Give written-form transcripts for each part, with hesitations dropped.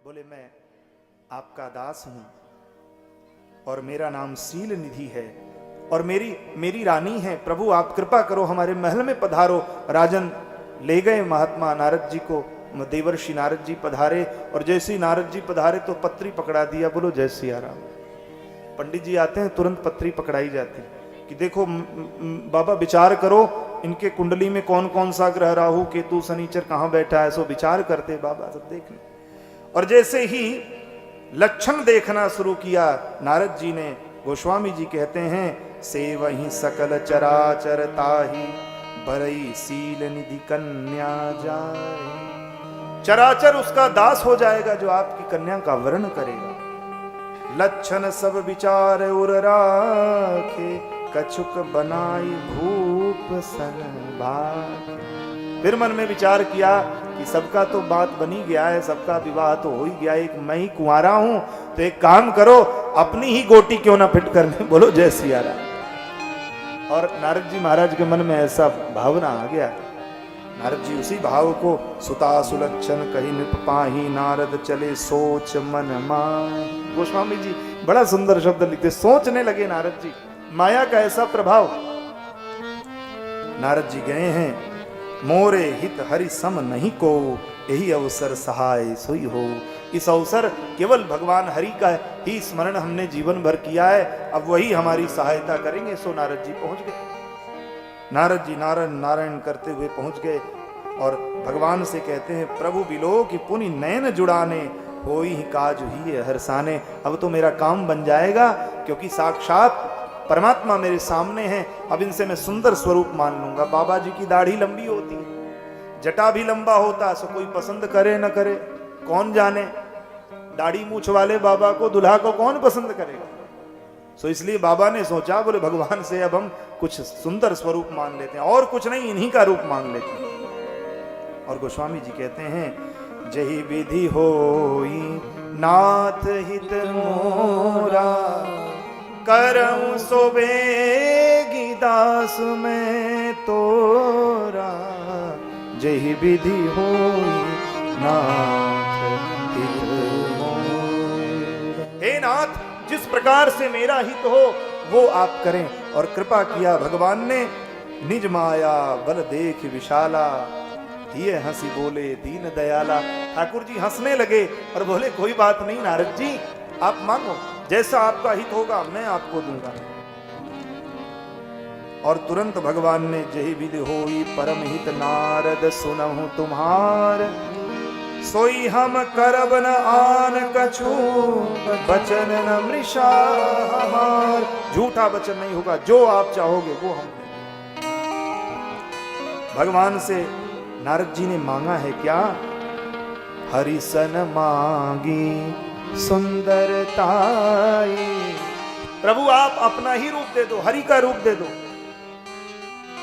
बोले मैं आपका दास हूं और मेरा नाम शील निधि है और मेरी रानी है। प्रभु आप कृपा करो, हमारे महल में पधारो। राजन ले गए महात्मा नारद जी को। देवर्षि नारद जी पधारे और जैसे ही नारद जी पधारे तो पत्री पकड़ा दिया। बोलो जय सिया राम। पंडित जी आते हैं, तुरंत पत्री पकड़ाई जाती कि देखो बाबा विचार करो, इनके कुंडली में कौन कौन सा ग्रह, राहु केतु शनिचर कहां बैठा है। सो विचार करते बाबा सब देखने। और जैसे ही लक्षण देखना शुरू किया नारद जी ने, गोस्वामी जी कहते हैं सेवहि सकल चराचर ताहि बरई शील निधि कन्या जाए। चराचर उसका दास हो जाएगा जो आपकी कन्या का वर्ण करेगा। लक्षण सब विचार उर राखे कछुक बनाई भूप सन भाग। फिर मन में विचार किया कि सबका तो बात बनी गया है, सबका विवाह तो हो ही गया, एक मैं ही कुंवारा हूं, तो एक काम करो अपनी ही गोटी क्यों ना फिट करने। बोलो जय सिया राम। और नारद जी महाराज के मन में ऐसा भावना आ गया। नारद जी उसी भाव को सुता सुलक्षण कही नृप पाही नारद चले सोच मन माय। गोस्वामी जी बड़ा सुंदर शब्द लिखते, सोचने लगे नारद जी, माया का ऐसा प्रभाव। नारद जी गए हैं, मोरे हित हरि सम नहीं को यही अवसर सहाय सोई हो। इस अवसर केवल भगवान हरि का ही स्मरण हमने जीवन भर किया है, अब वही हमारी सहायता करेंगे। सो नारद जी पहुंच गए। नारद जी नारायण नारायण करते हुए पहुंच गए और भगवान से कहते हैं प्रभु बिलो कि पुनि नयन जुड़ाने होई ही काज ही है हरसाने। अब तो मेरा काम बन जाएगा क्योंकि साक्षात परमात्मा मेरे सामने हैं। अब इनसे मैं सुंदर स्वरूप मान लूंगा। बाबा जी की दाढ़ी लंबी होती है, जटा भी लंबा होता है, सो कोई पसंद करे न करे कौन जाने। दाढ़ी मूछ वाले बाबा को दुल्हा को कौन पसंद करेगा। सो इसलिए बाबा ने सोचा, बोले भगवान से अब हम कुछ सुंदर स्वरूप मान लेते हैं, और कुछ नहीं इन्हीं का रूप मांग लेते हैं। और गोस्वामी जी कहते हैं जही विधि होई नाथ हित मोरा करऊं सो बेगी दास में तोरा। जही विधि होई नाथ हित मोरा। हे नाथ जिस प्रकार से मेरा हित हो वो आप करें। और कृपा किया भगवान ने, निज माया बल देख विशाला ये हंसी बोले दीन दयाला। ठाकुर जी हंसने लगे और बोले कोई बात नहीं नारद जी, आप मांगो, जैसा आपका हित होगा मैं आपको दूंगा। और तुरंत भगवान ने जही विधि होई परम हित नारद सुनहु तुम्हार। सोई हम करब न आन कछु बचन न मृषा हमार। झूठा वचन नहीं होगा, जो आप चाहोगे वो हम। भगवान से नारद जी ने मांगा है क्या, हरिसन मांगी सुंदरताई। प्रभु आप अपना ही रूप दे दो, हरि का रूप दे दो।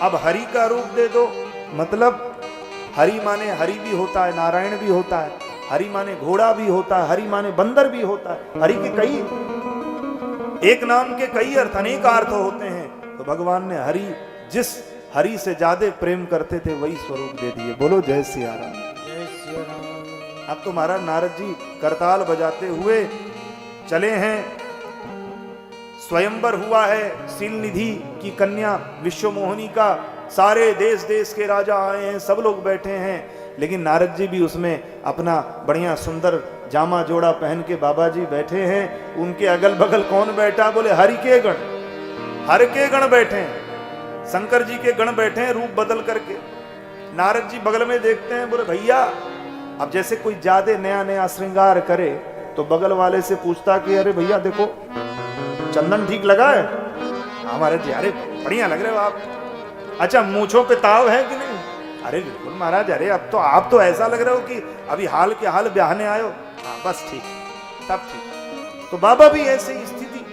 अब हरि का रूप दे दो मतलब हरि माने हरि भी होता है, नारायण भी होता है, हरि माने घोड़ा भी होता है, हरि माने बंदर भी होता है। हरि के कई, एक नाम के कई अर्थ, अनेक अर्थ होते हैं। तो भगवान ने हरि, जिस हरि से ज्यादा प्रेम करते थे वही स्वरूप दे दिए। बोलो जय सिया राम। जय सिया राम। अब तो महाराज नारद जी करताल बजाते हुए चले हैं। स्वयंवर हुआ है शील निधि की कन्या विश्वमोहिनी का। सारे देश देश के राजा आए हैं, सब लोग बैठे हैं, लेकिन नारद जी भी उसमें अपना बढ़िया सुंदर जामा जोड़ा पहन के बाबा जी बैठे हैं। उनके अगल बगल कौन बैठा, बोले हरि के गण, हर के गण बैठे हैं, शंकर जी के गण बैठे हैं रूप बदल करके। नारद जी बगल में देखते हैं, बोले भैया। अब जैसे कोई ज्यादा नया नया श्रृंगार करे तो बगल वाले से पूछता कि अरे भैया देखो चंदन ठीक लगा है। हमारे जी अरे बढ़िया लग रहे हो आप। अच्छा मूंछों पे ताव है कि नहीं। अरे बिल्कुल महाराज, अरे अब तो आप तो ऐसा लग रहे हो कि अभी हाल के हाल ब्याहने आयो। हाँ बस ठीक, तब ठीक। तो बाबा भी ऐसी स्थिति,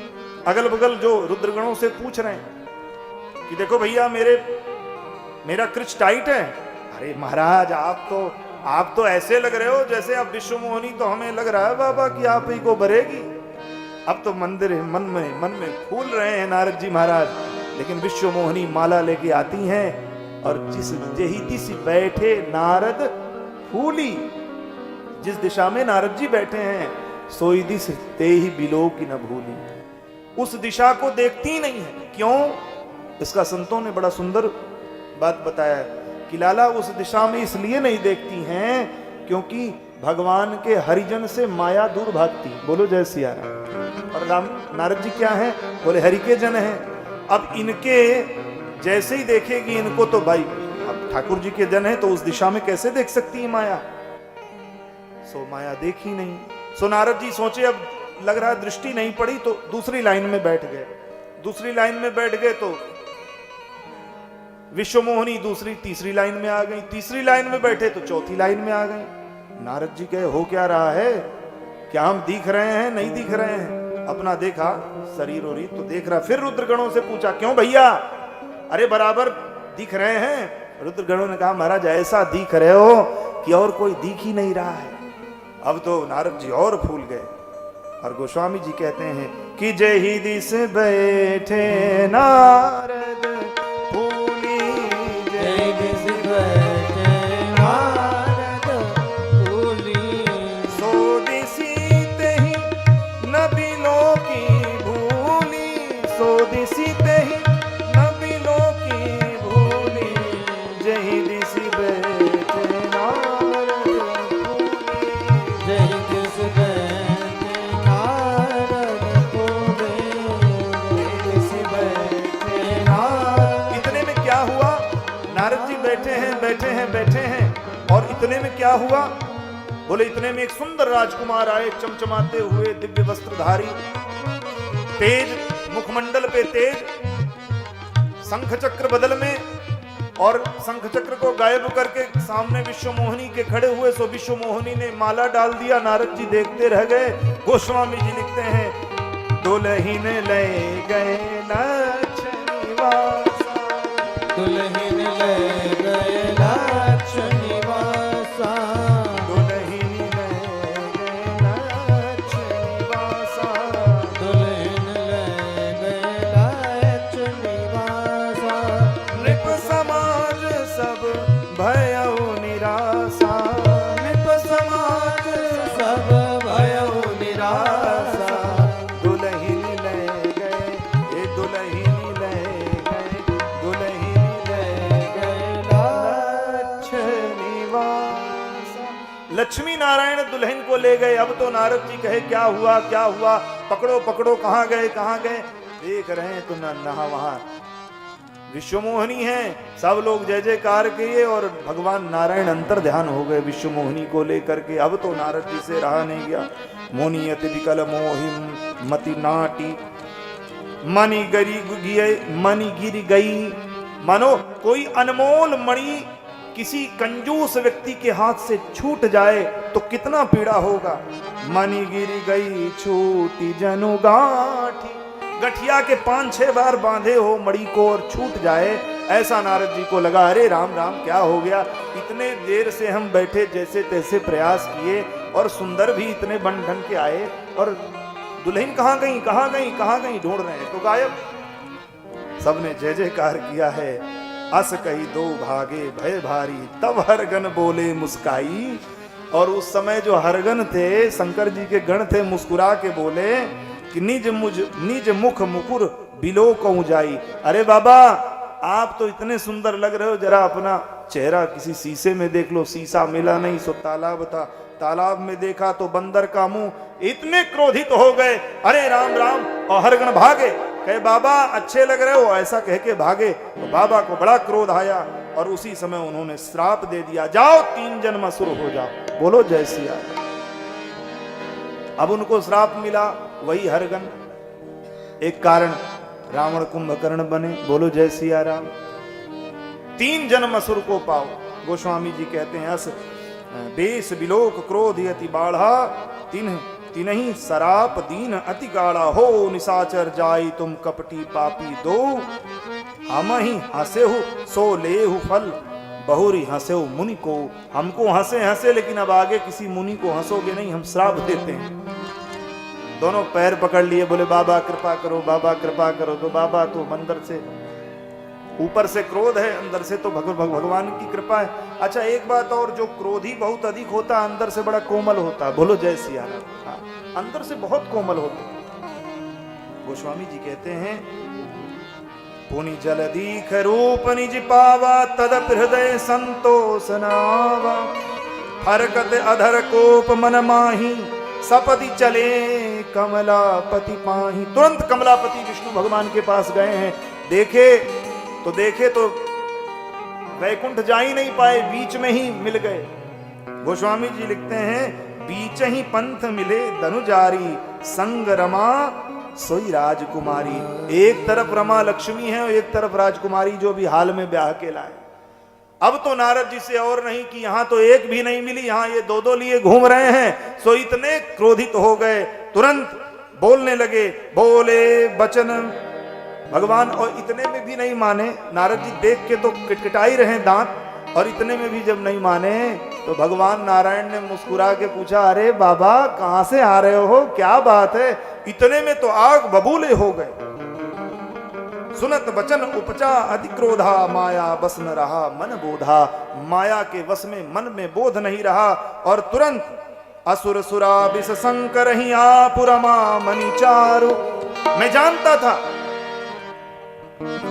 अगल बगल जो रुद्रगणों से पूछ रहे हैं कि देखो भैया मेरा कृच टाइट है। अरे महाराज आप तो ऐसे लग रहे हो जैसे अब विश्वमोहिनी तो हमें लग रहा है बाबा कि आप ही को भरेगी। अब तो मंदिर मन में फूल रहे हैं नारद जी महाराज, लेकिन विश्वमोहिनी माला लेके आती हैं और जिस जेही तिस बैठे नारद फूली। जिस दिशा में नारद जी बैठे हैं, सोई दिस ते ही बिलो की न भूली, उस दिशा को देखती ही नहीं है। क्यों? इसका संतों ने बड़ा सुंदर बात बताया है कि लाला उस दिशा में इसलिए नहीं देखती हैं क्योंकि भगवान के हरिजन से माया दूर भागती। बोलो जय सिया राम। और राम नारद जी क्या है? बोले हरि के जन है। अब इनके जैसे ही देखेगी इनको तो भाई, अब ठाकुर जी के जन है तो उस दिशा में कैसे देख सकती है माया? सो माया देखी नहीं। सो नारद जी सोचे अब लग रहा दृष्टि नहीं पड़ी तो दूसरी लाइन में बैठ गए। दूसरी लाइन में बैठ गए तो विश्वमोहिनी दूसरी तीसरी लाइन में आ गई। तीसरी लाइन में बैठे तो चौथी लाइन में आ गई। नारद जी कहे हो क्या रहा है? क्या हम दिख रहे हैं? नहीं दिख रहे हैं। अपना देखा शरीर और तो देख रहा। फिर रुद्रगणों से पूछा क्यों भैया? अरे बराबर दिख रहे हैं। रुद्रगणों ने कहा महाराज ऐसा दिख रहे हो कि और कोई दिख ही नहीं रहा है। अब तो नारद जी और फूल गए। और गोस्वामी जी कहते हैं कि जय ही दिस बैठे नारद फूली, जय दिस बैठे नारद फूली, सो दिसी तेहि न बिलो की भूली, सो दिसी तेहि न बिलो की भूली, जय ही दिस बैठे नारद फूली, जय दिस बैठे नारद फूली, जय दिस बैठे नारद। इतने में क्या हुआ? नारद जी बैठे हैं और इतने में क्या हुआ? बोले इतने में एक सुंदर राजकुमार आए, चमचमाते हुए दिव्य वस्त्रधारी, तेज मुखमंडल पे तेज, शंख चक्र बदल में, और शंख चक्र को गायब करके सामने विश्वमोहिनी के खड़े हुए। सो विश्वमोहिनी ने माला डाल दिया। नारद जी देखते रह गए। गोस्वामी जी लिखते हैं दुल्हीन ले गए लक्ष्मी वासा, दुल्हन ले गए लक्ष्मी वासा, दुल्हीन ले गए लक्ष्मी वासा, दुल्हन ले गए लक्ष्मी वासा, नृप समाज सब भयउ निराशा, नृप समाज सब भयउ निराशा, दुल्हीन ले गए, ये दुल्हीन ले गए, दुल्हीन ले गए लक्ष्मी वासा। लक्ष्मी नारायण दुल्हन को ले गए। अब तो नारद जी कहे क्या हुआ क्या हुआ? पकड़ो पकड़ो, कहां गए कहां गए? देख रहे हैं तो नहा वहां विश्वमोहिनी है। सब लोग जय जयकार किए और भगवान नारायण अंतर ध्यान हो गए विश्वमोहिनी को लेकर के। अब तो नारद जी से रहा नहीं गया। मोनियत विकल मोहिम मति नाटी, मणि गिर गई। मानो कोई अनमोल मणि किसी कंजूस व्यक्ति के हाथ से छूट जाए तो कितना पीड़ा होगा। मणि गिर गई छूटी जनु गांठी, गठिया के 5-6 बार बांधे हो मणि को और छूट जाए, ऐसा नारद जी को लगा। अरे राम राम क्या हो गया? इतने देर से हम बैठे जैसे तैसे प्रयास किए और सुंदर भी इतने बन ढंग के आए और दुल्हन कहाँ गई कहाँ गई कहाँ गई? ढूंढ रहे हैं तो गायब। सबने जय जयकार किया है। अस कही दो भागे भय भारी, तब हरगन बोले मुस्काई। और उस समय जो हरगन थे, शंकर जी के गण थे, मुस्कुरा के बोले कि निज मुख मुकुर बिलो कहूं जाई। अरे बाबा आप तो इतने सुंदर लग रहे हो, जरा अपना चेहरा किसी शीशे में देख लो। शीशा मिला नहीं सो तालाब था, तालाब में देखा तो बंदर का मुंह। इतने क्रोधित हो गए, अरे राम राम, और हरगण भागे। कहे बाबा अच्छे लग रहे हो, ऐसा कह के भागे। तो बाबा को बड़ा क्रोध आया और उसी समय उन्होंने श्राप दे दिया, जाओ 3 जन्म असुर हो जाओ। बोलो जय सिया। अब उनको श्राप मिला, वही हरगन एक कारण रावण कुंभकर्ण बने। बोलो जय सिया राम। 3 जन्म असुर को पाओ। गोस्वामी जी कहते हैं अस बेस बिलोक क्रोध यति बाढ़ा, तिन्हि सराप दीन अति गाढ़ा। हो निशाचर जाई तुम कपटी पापी दो, हम ही हंसेहु सो लेहु फल, बहुरी हंसेहु मुनि को। हमको हंसे हंसे, लेकिन अब आगे किसी मुनि को हंसोगे नहीं, हम श्राप देते हैं। दोनों पैर पकड़ लिए, बोले बाबा कृपा करो, बाबा कृपा करो। तो बाबा तो अंदर से, ऊपर से क्रोध है, अंदर से तो भगवान की कृपा है। अच्छा एक बात और, जो क्रोधी बहुत अधिक होता है अंदर से बड़ा कोमल होता है। बोलो जय सिया राम। हाँ, अंदर से बहुत कोमल होता है। गोस्वामी जी कहते हैं, पुनि जल दीख रूप निज पावा, तदप हृदय संतोष नावा। हरकत अधर कोप मन माही, सपति चले कमलापति पाही। तुरंत कमलापति विष्णु भगवान के पास गए हैं। देखे तो वैकुंठ जा ही नहीं पाए, बीच में ही मिल गए। गोस्वामी जी लिखते हैं, बीच ही पंथ मिले धनुजारी, संग रमा सोई राजकुमारी। एक तरफ रमा लक्ष्मी है और एक तरफ राजकुमारी, जो भी हाल में ब्याह के लाए। अब तो नारद जी से और नहीं कि यहां तो एक भी नहीं मिली, यहां ये दो दो लिए घूम रहे हैं। सो इतने क्रोधित हो गए, तुरंत बोलने लगे, बोले बचन भगवान। और इतने में भी नहीं माने। नारद जी देख के तो किटकिटाई रहे दांत, और इतने में भी जब नहीं माने तो भगवान नारायण ने मुस्कुरा के पूछा, अरे बाबा कहां से आ रहे हो, क्या बात है? इतने में तो आग बबूले हो गए। सुनत बचन उपचा अति क्रोधा, माया बस न रहा मन बोधा। माया के वश में मन में बोध नहीं रहा, और तुरंत असुर सुरा विष शंकर ही आपुरमा मणि चारु। मैं जानता था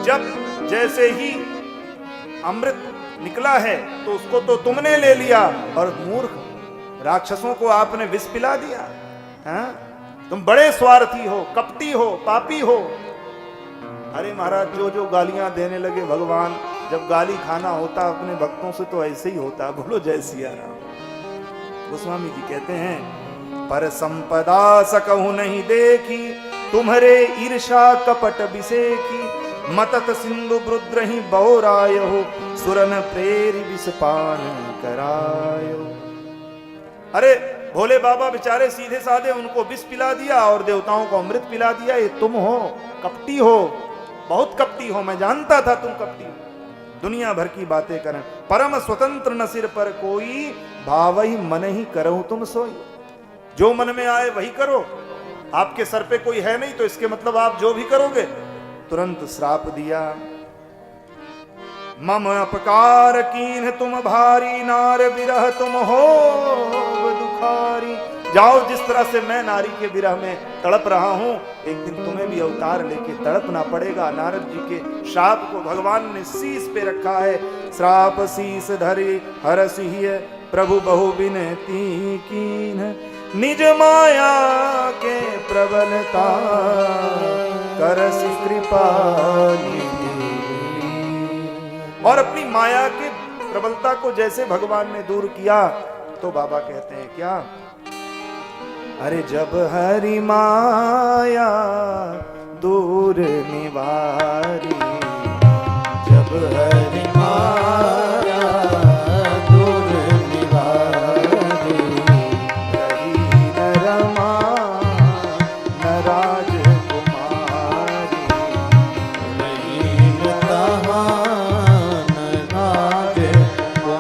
जब जैसे ही अमृत निकला है तो उसको तो तुमने ले लिया, और मूर्ख राक्षसों को आपने विष पिला दिया। तुम बड़े स्वार्थी हो, कपटी हो, पापी हो। अरे महाराज, जो गालियां देने लगे भगवान, जब गाली खाना होता अपने भक्तों से तो ऐसे ही होता। बोलो जय सिया राम। गोस्वामी जी कहते हैं, पर संपदा सकहु नहीं देखी, तुम्हारे ईर्षा कपट विषेखी। मतत सिंधु ब्रुद्रहि बहुरायो, सुरन प्रेरि विषपान करायो। अरे भोले बाबा बेचारे सीधे साधे, उनको विष पिला दिया और देवताओं को अमृत पिला दिया। ये तुम हो, कपटी हो, बहुत कपटी हो। मैं जानता था तुम कपटी हो। दुनिया भर की बातें करें, परम स्वतंत्र न सिर पर कोई, भावई मन ही करहु तुम सोई। जो मन में आए वही करो। आपके सर पे कोई है नहीं तो इसके मतलब आप जो भी करोगे। तुरंत श्राप दिया, मम अपकार कीन तुम भारी, नार विरह तुम हो दुखारी। जाओ, जिस तरह से मैं नारी के विरह में तड़प रहा हूं, एक दिन तुम्हें भी अवतार लेके तड़पना पड़ेगा। नारद जी के श्राप को भगवान ने शीश पे रखा है। श्राप शीश धरे हरसिय, प्रभु बहु विनती कीन। निज माया के प्रबलता, करसि कृपा निधि। और अपनी माया के प्रबलता को जैसे भगवान ने दूर किया, तो बाबा कहते हैं क्या, अरे जब हरि माया दूर निवारी, जब हरि माया दूर निवारी, रही न रमा न राजकुमारी, रही न तहाँ न राजकुमारी।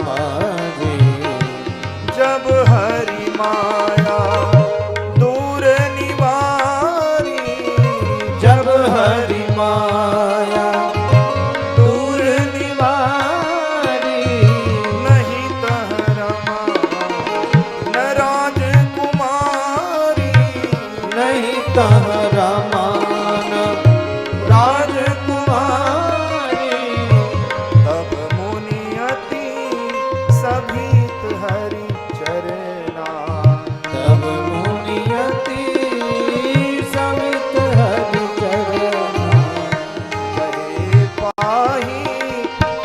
जब हरि माया दूर निवारी, जब हरि माया दूर निवारी, नहीं तह रमा न राजकुमारी, नहीं तह रमान राजकुमारी। तब मुनियति सभीत हरि चरना, तब मुनियति सवित हरि चरना, कहे पाही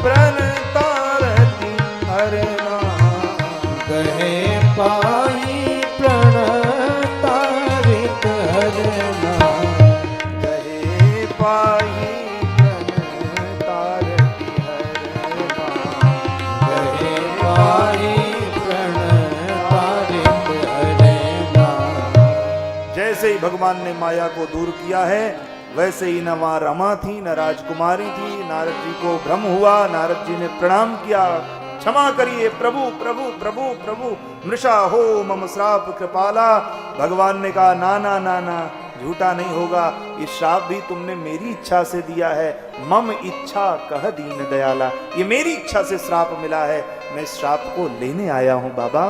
प्रण तारति हरना, कहे पाई प्रण तारित हरना, कहे पाही प्रण तारति हरना। कहे पाई प्रण तारित हरना। जैसे ही भगवान ने माया को दूर किया है, वैसे ही न वहां रमा थी न राजकुमारी थी। नारद जी को भ्रम हुआ, नारद जी ने प्रणाम किया, क्षमा करिए प्रभु प्रभु प्रभु प्रभु, मृषा हो मम श्राप कृपाला। भगवान ने कहा, ना ना ना ना, झूठा नहीं होगा। ये श्राप भी तुमने मेरी इच्छा से दिया है। मम इच्छा कह दीन दयाला, ये मेरी इच्छा से श्राप मिला है, मैं इस श्राप को लेने आया हूं बाबा।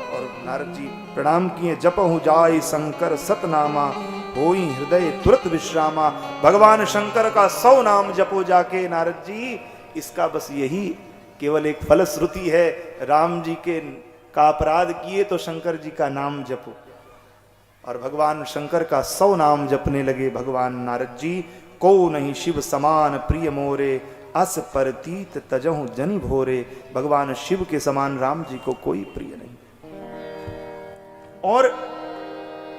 और नारद जी प्रणाम किए। जपहु जाय शंकर सतनामा, होई हृदय तुरत विश्रामा। भगवान शंकर का 100 नाम जपो जाके नारद जी। इसका बस यही केवल एक फलश्रुति है। राम जी के का अपराध किए तो शंकर जी का नाम जपो, और भगवान शंकर का 100 नाम जपने लगे भगवान नारद जी। को नहीं शिव समान प्रिय मोरे, अस परतीत तजहु जनि भोरे। भगवान शिव के समान राम जी को कोई प्रिय नहीं। और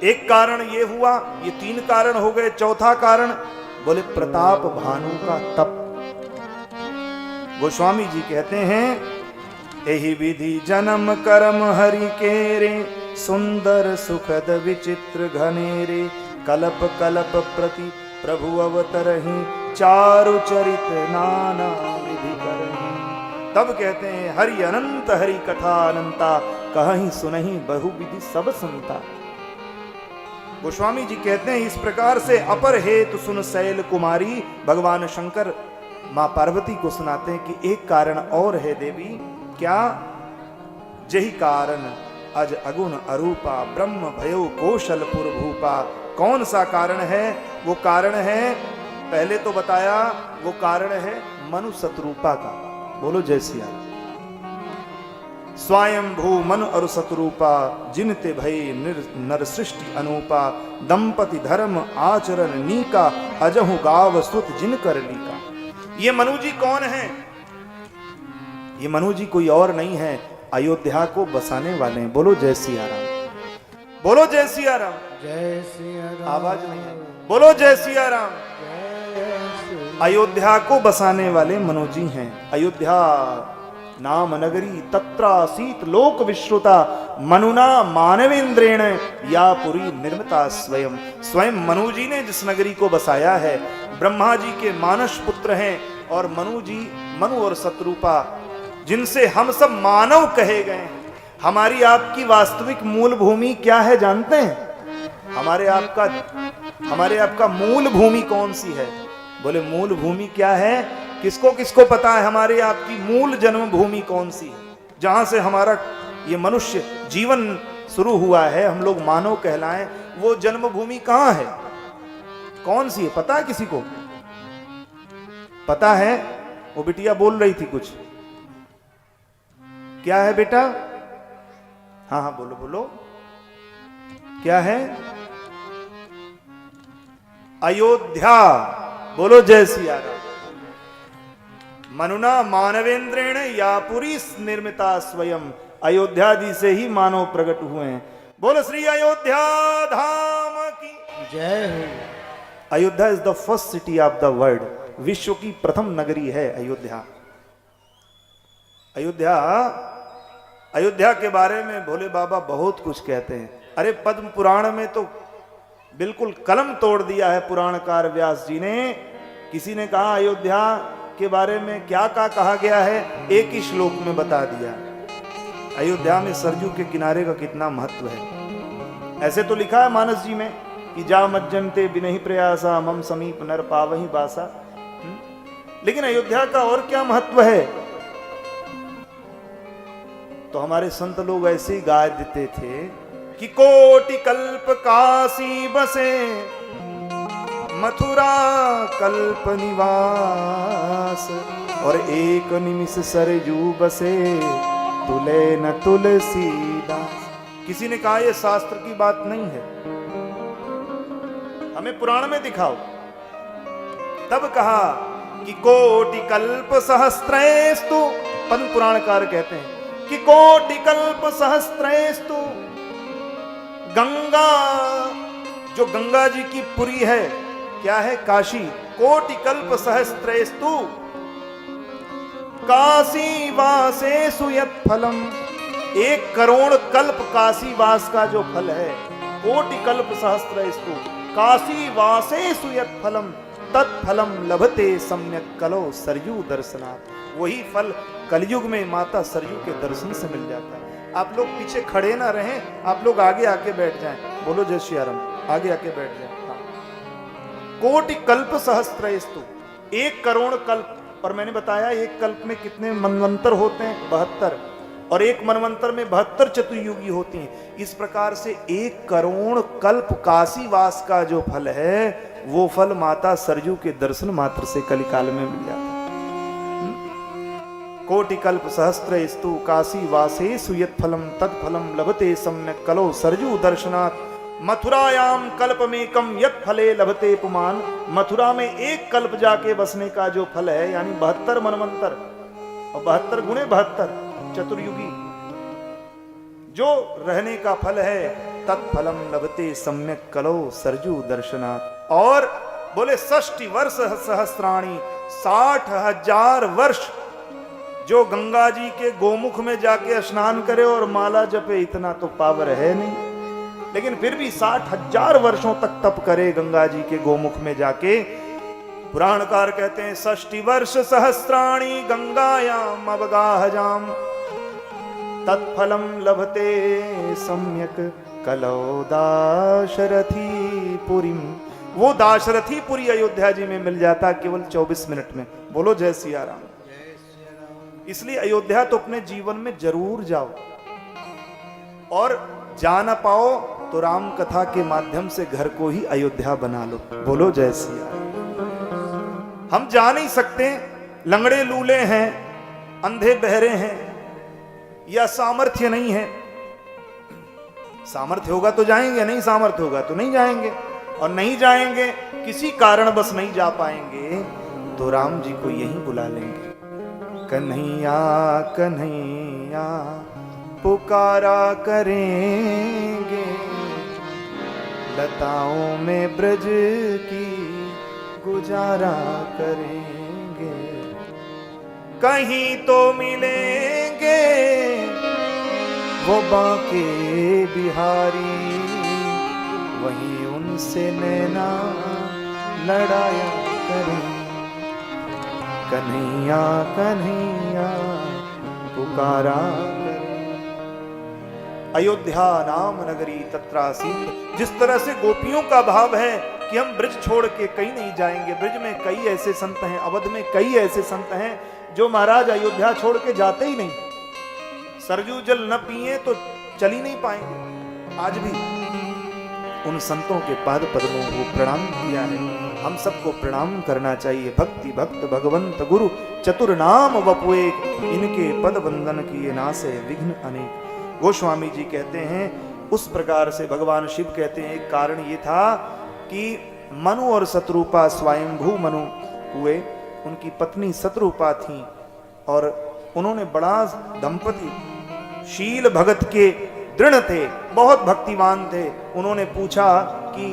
एक कारण ये हुआ, ये 3 कारण हो गए। चौथा कारण बोले प्रताप भानु का तप। गोस्वामी जी कहते हैं, एहि विधि जन्म कर्म हरि के रे, सुंदर सुखद विचित्र घनेरे। कलप कलप प्रति प्रभु अवतरहि, चारु चरित नाना विधि करहि। तब कहते हैं, हरि अनंत हरि कथा अनंता, कहीं सुनहि बहु विधि सब संता। गोस्वामी जी कहते हैं, इस प्रकार से अपर हेतु सुन शैल कुमारी। भगवान शंकर मां पार्वती को सुनाते हैं कि एक कारण और है देवी। क्या? जही कारण अज अगुण अरूपा, ब्रह्म भयो कौशलपुर भूपा। कौन सा कारण है? वो कारण है, पहले तो बताया, वो कारण है मनु शत्रुपा का। बोलो जय सिया। स्वयं भू मनु और शत्रुपा, जिनते भय नर सृष्टि अनूपा। दंपति धर्म आचरण नीका, अजहु गाव सुत जिन कर लीका। ये मनु जी कौन है? ये मनु जी कोई और नहीं है, अयोध्या को बसाने वाले हैं। बोलो जय सिया राम। बोलो जय सिया राम। जय सिया राम। आवाज नहीं है। बोलो जय सिया राम। अयोध्या को बसाने वाले मनु जी हैं। अयोध्या नाम नगरी तत्रासीत लोक विश्रुता, मनुना मानवेंद्रेण या पुरी निर्मिता स्वयं। स्वयं मनु जी ने जिस नगरी को बसाया है, ब्रह्मा जी के मानस पुत्र हैं। और मनु जी, मनु और शत्रुपा, जिनसे हम सब मानव कहे गए हैं। हमारी आपकी वास्तविक मूल भूमि क्या है जानते हैं? हमारे आपका मूल भूमि कौन सी है? बोले मूल भूमि क्या है? किसको किसको पता है हमारे आपकी मूल जन्म भूमि कौन सी है? जहां से हमारा ये मनुष्य जीवन शुरू हुआ है, हम लोग मानव कहलाएं, वो जन्म भूमि कहां है? कौन सी है? पता है किसी को? पता है? वो बिटिया बोल रही थी कुछ। क्या है बेटा? हाँ हाँ बोलो बोलो। क्या है? अयोध्या। बोलो जय सिया राम। मनुना मानवेंद्रेण या पुरी निर्मिता स्वयं। अयोध्या जी से ही मानव प्रकट हुए हैं। बोलो श्री अयोध्या धाम की जय हो। Ayodhya is the first city of the world. विश्व की प्रथम नगरी है अयोध्या। अयोध्या के बारे में भोले बाबा बहुत कुछ कहते हैं। अरे पद्म पुराण में तो बिल्कुल कलम तोड़ दिया है पुराणकार व्यास जी ने। किसी ने कहा अयोध्या के बारे में क्या कहा गया है, एक ही श्लोक में बता दिया। अयोध्या में सरयू के किनारे का कितना महत्व है। ऐसे तो लिखा है मानस जी में कि जा मज्जनते बिनहि प्रयासा, मम समीप नर पावहि बासा। लेकिन अयोध्या का और क्या महत्व है? तो हमारे संत लोग ऐसे ही गा देते थे कि कोटि कल्प काशी बसे, मथुरा कल्प निवास। और एक निमिष सरयू बसे, तुले न तुलसीदास। किसी ने कहा यह शास्त्र की बात नहीं है, हमें पुराण में दिखाओ। तब कहा कि कोटि कल्प सहस्रेस्तु, पद्म पुराणकार कहते हैं कि कोटि कल्प सहस्रेस्तु, गंगा, जो गंगा जी की पुरी है, क्या है? काशी। कोटि कल्प सहस्रेस्तु काशी वासेषु यत् फलम। 1 करोड़ कल्प काशी वास का जो फल है, कोटि कल्प सहस्रेस्तु काशी वासेषु यत् फलम, तत्फलम लभते सम्यक कलो सरयू दर्शनात्। वही फल कलयुग में माता सरयू के दर्शन से मिल जाता है। आप लोग पीछे खड़े ना रहें, आप लोग आगे आके बैठ जाएं। बोलो जय श्री राम। आगे आके बैठ जाएं। हाँ। कोटि कल्प सहस्त्रस्तु, 1 करोड़ कल्प। और मैंने बताया एक कल्प में कितने मनवंतर होते हैं, 72, और एक मनवंतर में 72 चतुर्युगी होती हैं। इस प्रकार से 1 करोड़ कल्प काशी वास का जो फल है, वो फल माता सरजू के दर्शन मात्र से कलिकाल में मिल जाता है। कोटि कल्प सहस्त्रस्तु काशी वासे सुयत फलम तत्फलम लभते सम्यक कलो सरजू दर्शनात्। मथुरायाम कल्पमेकम यत फले लभते पुमान। मथुरा में 1 कल्प जाके बसने का जो फल है, यानी 72 मनवंतर और 72 गुणे 72 चतुर्युगी जो रहने का फल है, तत्फलम लभते सम्यक कलो सरजू दर्शनात्। और बोले 60 वर्ष सहस्राणी, 60,000 वर्ष जो गंगा जी के गोमुख में जाके स्नान करे और माला जपे, इतना तो पावर है नहीं, लेकिन फिर भी 60,000 वर्षों तक तप करे गंगा जी के गोमुख में जाके। पुराणकार कहते हैं 60 वर्ष सहस्राणी गंगायाम अवगाहजाम तत्फलम लभते सम्यक कलो दाशरथी पुरीम। वो दाशरथी पुरी अयोध्या जी में मिल जाता केवल 24 मिनट में। बोलो जय सिया राम। इसलिए अयोध्या तो अपने जीवन में जरूर जाओ, और जा ना पाओ तो राम कथा के माध्यम से घर को ही अयोध्या बना लो। बोलो जय सिया। हम जा नहीं सकते, लंगड़े लूले हैं, अंधे बहरे हैं, या सामर्थ्य नहीं है। सामर्थ्य होगा तो जाएंगे, नहीं सामर्थ्य होगा तो नहीं जाएंगे। और नहीं जाएंगे, किसी कारण बस नहीं जा पाएंगे, तो राम जी को यहीं बुला लेंगे। कन्हैया कन्हैया पुकारा करेंगे, लताओं में ब्रज की गुजारा करेंगे। कहीं तो मिलेंगे वो बांके बिहारी, वहीं उनसे नैना लड़ाया करें। कन्हैया कन्हैया पुकारा करें। अयोध्या नाम नगरी तत्रासीत। जिस तरह से गोपियों का भाव है कि हम ब्रज छोड़ के कहीं नहीं जाएंगे। ब्रज में कई ऐसे संत हैं, अवध में कई ऐसे संत हैं जो महाराज अयोध्या छोड़ के जाते ही नहीं। सरजू जल न पिए तो चल ही नहीं पाएंगे। आज भी उन संतों के पाद पद्मों को प्रणाम किया है। हम सबको प्रणाम करना चाहिए। भक्ति भक्त भगवंत गुरु चतुर नाम वपुए, इनके पद वंदन किए नासे विघ्न अनेक। गोस्वामी जी कहते हैं उस प्रकार से भगवान शिव कहते हैं एक कारण ये था कि मनु और शत्रुपा स्वयंभू मनु हुए। उनकी पत्नी शत्रुपा थी और उन्होंने बड़ा दंपति शील भगत के दृढ़ थे, बहुत भक्तिवान थे। उन्होंने पूछा कि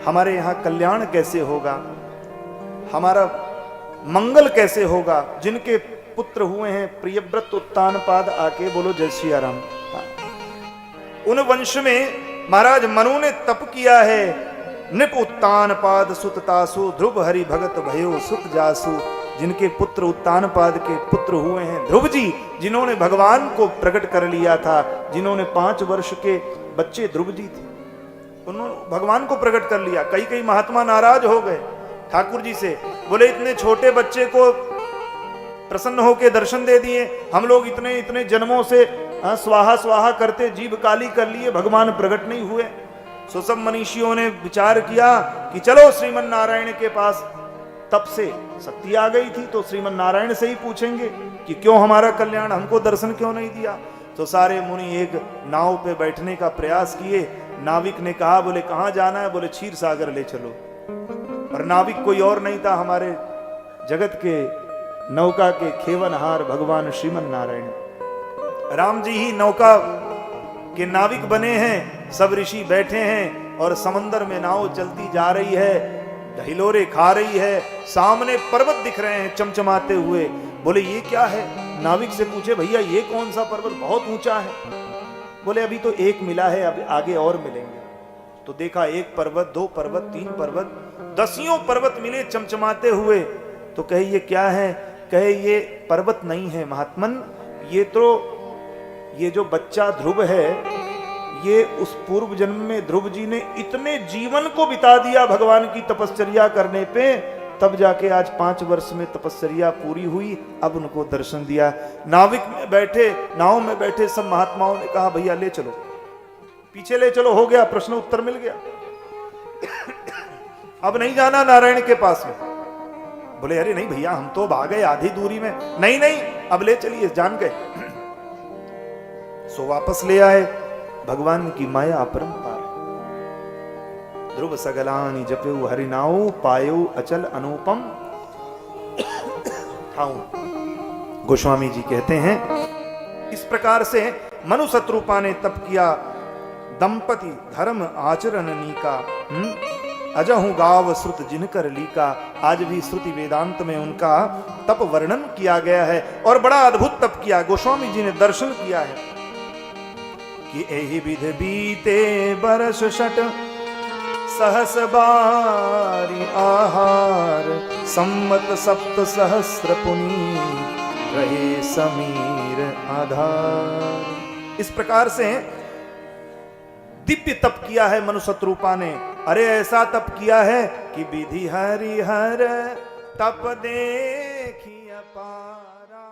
हमारे यहाँ कल्याण कैसे होगा, हमारा मंगल कैसे होगा। जिनके पुत्र हुए हैं प्रियव्रत उत्तानपाद, आके बोलो जय श्री राम। उन वंश में महाराज मनु ने तप किया है। निप उत्तानपाद सुततासु ध्रुव हरि भगत भयो सुख जासु। जिनके पुत्र उत्तानपाद के पुत्र हुए हैं ध्रुव जी, जिन्होंने भगवान को प्रकट कर लिया था। जिन्होंने 5 वर्ष के बच्चे ध्रुव जी थे, उन्होंने भगवान को प्रकट कर लिया। कई महात्मा नाराज हो गए ठाकुर जी से, बोले इतने छोटे बच्चे को प्रसन्न होकर दर्शन दे दिए, हम लोग इतने जन्मों से स्वाहा स्वाहा करते जीभ काली कर लिए, भगवान प्रकट नहीं हुए। सो सब मनीषियों ने विचार किया कि चलो श्रीमन नारायण के पास। तब से शक्ति आ गई थी तो श्रीमन नारायण से ही पूछेंगे कि क्यों हमारा कल्याण, हमको दर्शन क्यों नहीं दिया। तो सारे मुनि एक नाव पे बैठने का प्रयास किए। नाविक ने कहा, बोले कहां जाना है, बोले क्षीर सागर ले चलो। और नाविक कोई और नहीं था, हमारे जगत के नौका के खेवनहार भगवान श्रीमन नारायण। राम जी ही नौका के नाविक बने हैं। सब ऋषि बैठे हैं और समंदर में नाव चलती जा रही है, ढिलोरे खा रही है। सामने पर्वत दिख रहे हैं चमचमाते हुए। बोले ये क्या है। नाविक से पूछे, भैया ये कौन सा पर्वत, बहुत ऊंचा है। बोले अभी तो एक मिला है, अभी आगे और मिलेंगे। तो देखा 1 पर्वत, 2 पर्वत, 3 पर्वत, 10 पर्वत मिले चमचमाते हुए। तो कहे ये क्या है। कहे ये पर्वत नहीं है महात्मन, ये जो बच्चा ध्रुव है ये उस पूर्व जन्म में ध्रुव जी ने इतने जीवन को बिता दिया भगवान की तपश्चर्या करने पे, तब जाके आज 5 वर्ष में तपश्चर्या पूरी हुई। अब उनको दर्शन दिया। नाविक में बैठे, नाव में बैठे सब महात्माओं ने कहा भैया ले चलो, पीछे ले चलो, हो गया, प्रश्न उत्तर मिल गया, अब नहीं जाना नारायण के पास में। बोले अरे नहीं भैया, हम तो भागे आधी दूरी में। नहीं नहीं, अब ले चलिए, जान गए। सो वापस ले आए। भगवान की माया अपरंपार। ध्रुव सगलानि जपेउ हरिनाऊ, पायु अचल अनुपम ठाऊ। गोस्वामी जी कहते हैं इस प्रकार से मनु शत्रुपा ने तप किया, दंपति धर्म आचरण नीका, अजहु गाव श्रुत जिनकर लीका। आज भी श्रुति वेदांत में उनका तप वर्णन किया गया है और बड़ा अद्भुत तप किया। गोस्वामी जी ने दर्शन किया है कि एहि विध बीते बरस शट, सहस बारी आहार, सम्मत सप्त सहस्र पुनी, रहे समीर आधार। इस प्रकार से दिव्य तप किया है मनु शत्रुपा ने। अरे ऐसा तप किया है कि विधि हरिहर तप देखिए पारा।